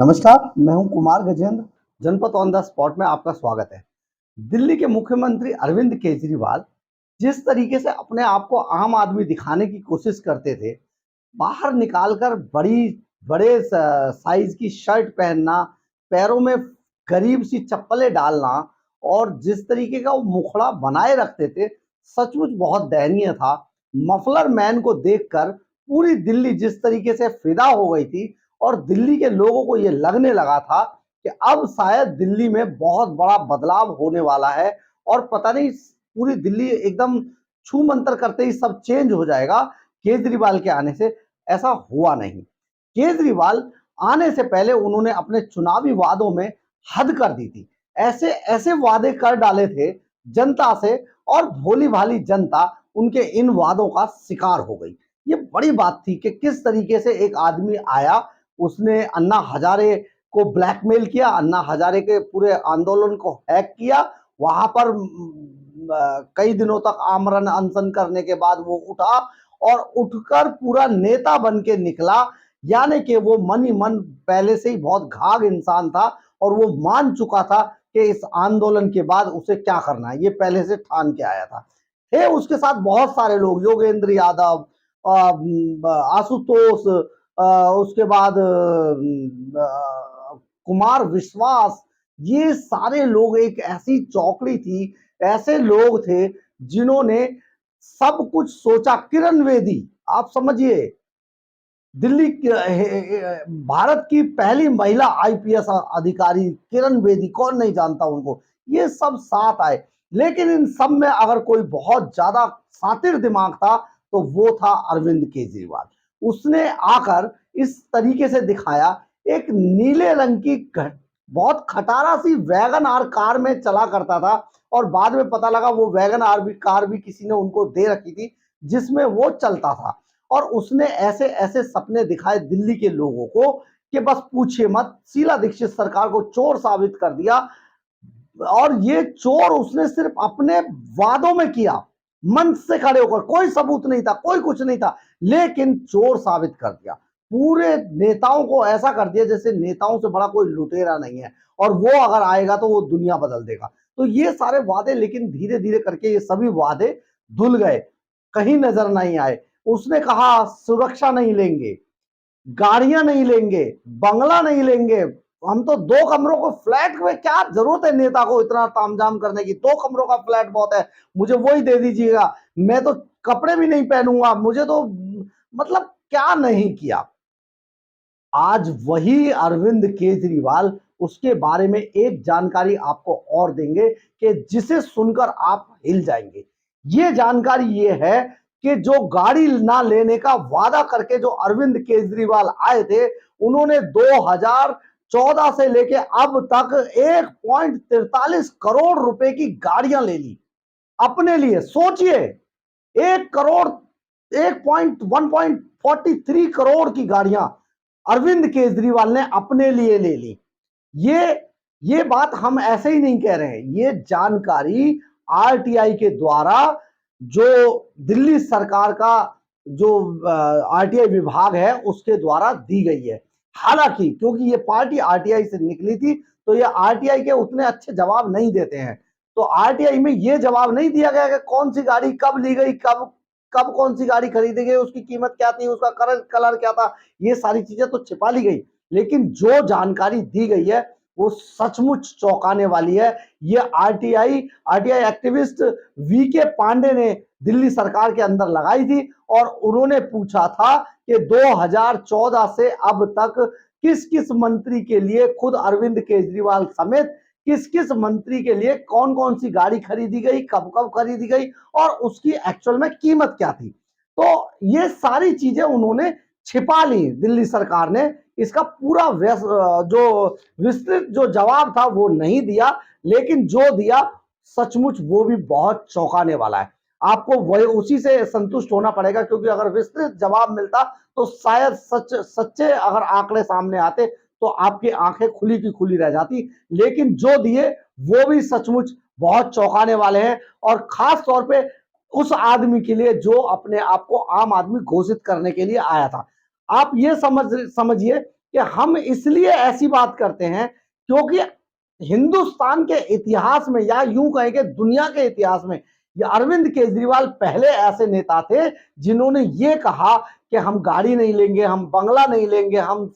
नमस्कार, मैं हूं कुमार गजेंद्र। जनपद ऑन द स्पॉट में आपका स्वागत है। दिल्ली के मुख्यमंत्री अरविंद केजरीवाल जिस तरीके से अपने आप को आम आदमी दिखाने की कोशिश करते थे, बाहर निकालकर बड़े साइज की शर्ट पहनना, पैरों में गरीब सी चप्पलें डालना और जिस तरीके का वो मुखड़ा बनाए रखते थे, सचमुच बहुत दयनीय था। मफलर मैन को देखकर पूरी दिल्ली जिस तरीके से फिदा हो गई थी और दिल्ली के लोगों को ये लगने लगा था कि अब शायद दिल्ली में बहुत बड़ा बदलाव होने वाला है और पता नहीं पूरी दिल्ली एकदम छू मंतर करते ही सब चेंज हो जाएगा केजरीवाल के आने से। ऐसा हुआ नहीं। केजरीवाल आने से पहले उन्होंने अपने चुनावी वादों में हद कर दी थी। ऐसे ऐसे वादे कर डाले थे जनता से और भोली भाली जनता उनके इन वादों का शिकार हो गई। ये बड़ी बात थी कि किस तरीके से एक आदमी आया, उसने अन्ना हजारे को ब्लैकमेल किया, अन्ना हजारे के पूरे आंदोलन को हैक किया। वहां पर कई दिनों तक आमरण अनशन करने के बाद वो उठा और उठकर पूरा नेता बन के निकला। यानी कि वो मन ही मन पहले से ही बहुत घाघ इंसान था और वो मान चुका था कि इस आंदोलन के बाद उसे क्या करना है, ये पहले से ठान के आया था। थे उसके साथ बहुत सारे लोग, योगेंद्र यादव, आशुतोष, उसके बाद कुमार विश्वास, ये सारे लोग एक ऐसी चौकड़ी थी, ऐसे लोग थे जिन्होंने सब कुछ सोचा। किरण बेदी, आप समझिए, दिल्ली भारत की पहली महिला आईपीएस अधिकारी किरण बेदी, कौन नहीं जानता उनको। ये सब साथ आए, लेकिन इन सब में अगर कोई बहुत ज्यादा शातिर दिमाग था तो वो था अरविंद केजरीवाल। उसने आकर इस तरीके से दिखाया, एक नीले रंग की बहुत खटारा सी वैगन आर कार में चला करता था और बाद में पता लगा वो वैगन आर भी कार भी किसी ने उनको दे रखी थी जिसमें वो चलता था। और उसने ऐसे ऐसे सपने दिखाए दिल्ली के लोगों को कि बस पूछिए मत। शीला दीक्षित सरकार को चोर साबित कर दिया और ये चोर उसने सिर्फ अपने वादों में किया, मंच से खड़े होकर। कोई सबूत नहीं था, कोई कुछ नहीं था, लेकिन चोर साबित कर दिया। पूरे नेताओं को ऐसा कर दिया जैसे नेताओं से बड़ा कोई लुटेरा नहीं है और वो अगर आएगा तो वो दुनिया बदल देगा। तो ये सारे वादे, लेकिन धीरे धीरे करके ये सभी वादे धुल गए, कहीं नजर नहीं आए। उसने कहा सुरक्षा नहीं लेंगे, गाड़ियां नहीं लेंगे, बंगला नहीं लेंगे, हम तो 2 कमरों को फ्लैट में, क्या जरूरत है नेता को इतना तामझाम करने की, 2 कमरों का फ्लैट बहुत है, मुझे वही दे दीजिएगा, मैं तो कपड़े भी नहीं पहनूंगा, मुझे तो मतलब क्या नहीं किया। आज वही अरविंद केजरीवाल उसके बारे में एक जानकारी आपको और देंगे कि जिसे सुनकर आप हिल जाएंगे। ये जानकारी ये है कि जो गाड़ी ना लेने का वादा करके जो अरविंद केजरीवाल आए थे, उन्होंने 2014 से लेके अब तक 1.43 करोड़ रुपए की गाड़ियां ले ली अपने लिए। सोचिए, 1 करोड़, 1.43 करोड़ की गाड़ियां अरविंद केजरीवाल ने अपने लिए ले ली। ये बात हम ऐसे ही नहीं कह रहे हैं, ये जानकारी आरटीआई के द्वारा, जो दिल्ली सरकार का जो आरटीआई विभाग है उसके द्वारा दी गई है। हालांकि क्योंकि ये पार्टी आरटीआई से निकली थी तो ये आरटीआई के उतने अच्छे जवाब नहीं देते हैं, तो आरटीआई में ये जवाब नहीं दिया गया कि कौन सी गाड़ी कब ली गई, कब कब कौन सी गाड़ी खरीदी गई, उसकी कीमत क्या थी, उसका कलर क्या था, ये सारी चीजें तो छिपा ली गई। लेकिन जो जानकारी दी गई है वो सचमुच चौंकाने वाली है। ये आरटीआई एक्टिविस्ट वीके पांडे ने दिल्ली सरकार के अंदर लगाई थी और उन्होंने पूछा था कि 2014 से अब तक किस किस मंत्री के लिए, खुद अरविंद केजरीवाल समेत किस किस मंत्री के लिए कौन कौन सी गाड़ी खरीदी गई, कब कब खरीदी गई और उसकी एक्चुअल में कीमत क्या थी। तो ये सारी चीजें उन्होंने छिपा ली दिल्ली सरकार ने। इसका पूरा जो विस्तृत जो जवाब था वो नहीं दिया, लेकिन जो दिया सचमुच वो भी बहुत चौंकाने वाला है। आपको वही उसी से संतुष्ट होना पड़ेगा, क्योंकि अगर विस्तृत जवाब मिलता तो शायद सच्चे अगर आंकड़े सामने आते तो आपकी आंखें खुली की खुली रह जाती। लेकिन जो दिए वो भी सचमुच बहुत चौंकाने वाले हैं, और खास तौर पे उस आदमी के लिए जो अपने आप को आम आदमी घोषित करने के लिए आया था। आप ये समझिए कि हम इसलिए ऐसी बात करते हैं क्योंकि हिंदुस्तान के इतिहास में या यूं कहें कि दुनिया के इतिहास में ये अरविंद केजरीवाल पहले ऐसे नेता थे जिन्होंने ये कहा कि हम गाड़ी नहीं लेंगे, हम बंगला नहीं लेंगे, हम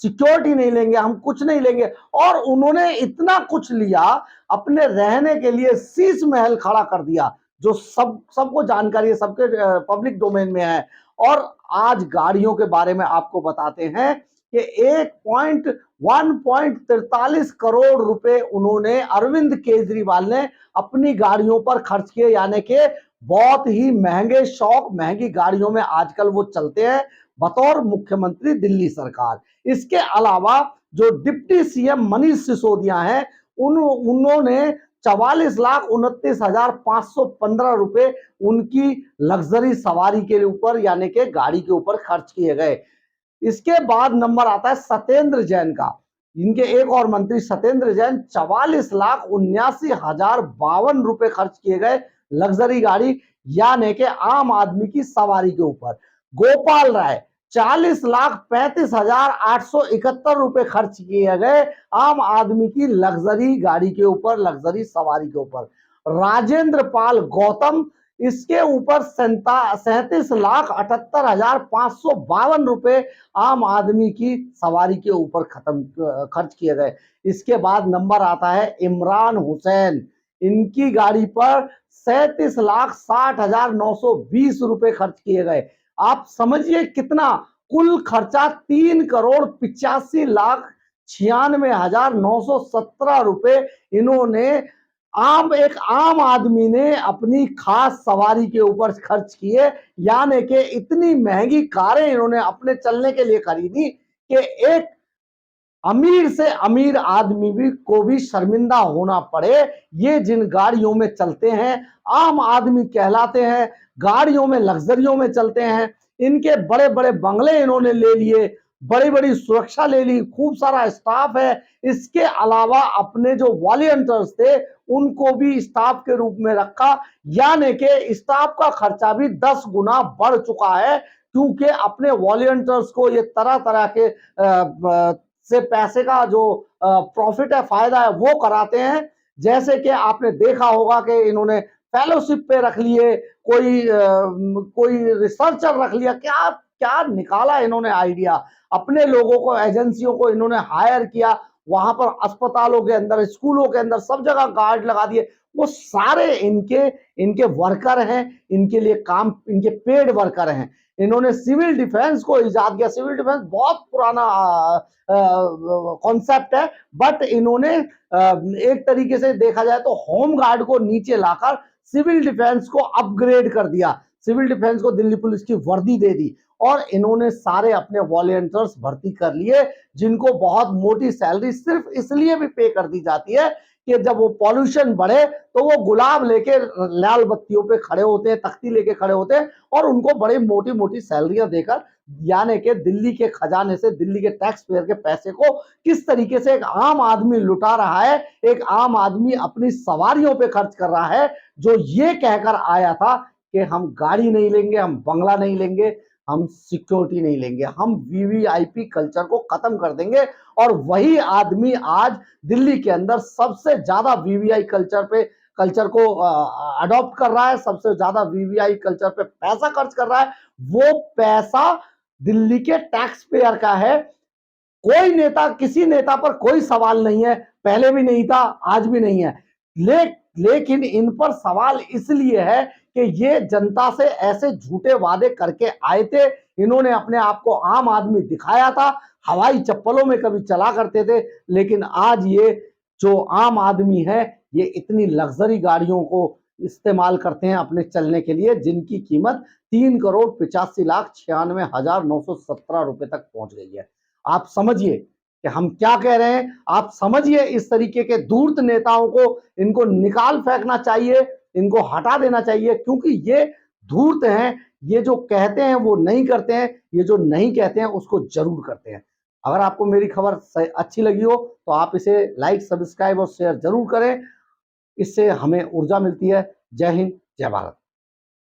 सिक्योरिटी नहीं लेंगे, हम कुछ नहीं लेंगे। और उन्होंने इतना कुछ लिया, अपने रहने के लिए शीश महल खड़ा कर दिया, जो सबको जानकारी है, सबके पब्लिक डोमेन में है। और आज गाड़ियों के बारे में आपको बताते हैं कि 1.43 करोड़ रुपए उन्होंने अरविंद केजरीवाल ने अपनी गाड़ियों पर खर्च किए, यानी कि बहुत ही महंगे शौक, महंगी गाड़ियों में आजकल वो चलते हैं बतौर मुख्यमंत्री दिल्ली सरकार। इसके अलावा जो डिप्टी सीएम मनीष सिसोदिया हैं, उन्होंने 44,29,515 रुपए उनकी लग्जरी सवारी के ऊपर यानी कि गाड़ी के ऊपर खर्च किए गए। इसके बाद नंबर आता है सत्येंद्र जैन का। इनके एक और मंत्री सत्येंद्र जैन 44,79,052 रुपए खर्च किए गए लग्जरी गाड़ी यानी कि आम आदमी की सवारी के ऊपर। गोपाल राय 40,35,871 रुपए खर्च किए गए आम आदमी की लग्जरी गाड़ी के ऊपर, लग्जरी सवारी के ऊपर। राजेंद्र पाल गौतम इसके ऊपर 37,78,552 रुपए आम आदमी की सवारी के ऊपर खर्च किए गए। इसके बाद नंबर आता है इमरान हुसैन। इनकी गाड़ी पर 37,60,920 रुपए खर्च किए गए। आप समझिए कितना कुल खर्चा 3,85,96,917 रुपए इन्होंने एक आम आदमी ने अपनी खास सवारी के ऊपर खर्च किए। यानी कि इतनी महंगी कारें इन्होंने अपने चलने के लिए खरीदी कि एक अमीर से अमीर आदमी को भी शर्मिंदा होना पड़े। ये जिन गाड़ियों में चलते हैं आम आदमी कहलाते हैं, गाड़ियों में लग्जरियों में चलते हैं। इनके बड़े बड़े बंगले इन्होंने ले लिए, बड़ी बड़ी सुरक्षा ले ली, खूब सारा स्टाफ है। इसके अलावा अपने जो वॉलंटियर्स थे उनको भी स्टाफ के रूप में रखा, यानी कि स्टाफ का खर्चा भी 10 गुना बढ़ चुका है, क्योंकि अपने वॉलंटियर्स को ये तरह तरह के से पैसे का जो प्रॉफिट है, फायदा है, वो कराते हैं। जैसे कि आपने देखा होगा कि इन्होंने फेलोशिप पे रख लिए, कोई रिसर्चर रख लिया, क्या क्या निकाला इन्होंने आइडिया। अपने लोगों को, एजेंसियों को इन्होंने हायर किया, वहां पर अस्पतालों के अंदर, स्कूलों के अंदर सब जगह गार्ड लगा दिए। वो सारे इनके वर्कर हैं, इनके लिए काम, इनके पेड वर्कर हैं। इन्होंने सिविल डिफेंस को इजाद किया। सिविल डिफेंस बहुत पुराना कॉन्सेप्ट है, बट इन्होंने एक तरीके से देखा जाए तो होम गार्ड को नीचे लाकर सिविल डिफेंस को अपग्रेड कर दिया। सिविल डिफेंस को दिल्ली पुलिस की वर्दी दे दी और इन्होंने सारे अपने वॉलंटियर्स भर्ती कर लिए, जिनको बहुत मोटी सैलरी सिर्फ इसलिए भी पे कर दी जाती है कि जब वो पॉल्यूशन बढ़े तो वो गुलाब लेके लाल बत्तियों पे खड़े होते हैं, तख्ती लेके खड़े होते हैं और उनको बड़ी मोटी मोटी सैलरियां देकर, यानी कि दिल्ली के खजाने से, दिल्ली के टैक्स पेयर के पैसे को किस तरीके से एक आम आदमी लुटा रहा है, एक आम आदमी अपनी सवारियों पे खर्च कर रहा है, जो ये कहकर आया था कि हम गाड़ी नहीं लेंगे, हम बंगला नहीं लेंगे, हम सिक्योरिटी नहीं लेंगे, हम वीवीआईपी कल्चर को खत्म कर देंगे। और वही आदमी आज दिल्ली के अंदर सबसे ज्यादा वीवीआई कल्चर को अडॉप्ट कर रहा है, सबसे ज्यादा वीवीआई कल्चर पे पैसा खर्च कर रहा है। वो पैसा दिल्ली के टैक्स पेयर का है। कोई नेता, किसी नेता पर कोई सवाल नहीं है, पहले भी नहीं था, आज भी नहीं है। लेकिन इन पर सवाल इसलिए है कि ये जनता से ऐसे झूठे वादे करके आए थे। इन्होंने अपने आप को आम आदमी दिखाया था, हवाई चप्पलों में कभी चला करते थे, लेकिन आज ये जो आम आदमी है ये इतनी लग्जरी गाड़ियों को इस्तेमाल करते हैं अपने चलने के लिए, जिनकी कीमत 3,85,96,917 रुपए तक पहुंच गई है। आप समझिए कि हम क्या कह रहे हैं। आप समझिए, इस तरीके के धूर्त नेताओं को इनको निकाल फेंकना चाहिए, इनको हटा देना चाहिए, क्योंकि ये धूर्त हैं। ये जो कहते हैं वो नहीं करते हैं, ये जो नहीं कहते हैं उसको जरूर करते हैं। अगर आपको मेरी खबर अच्छी लगी हो तो आप इसे लाइक, सब्सक्राइब और शेयर जरूर करें। इससे हमें ऊर्जा मिलती है। जय हिंद, जय भारत।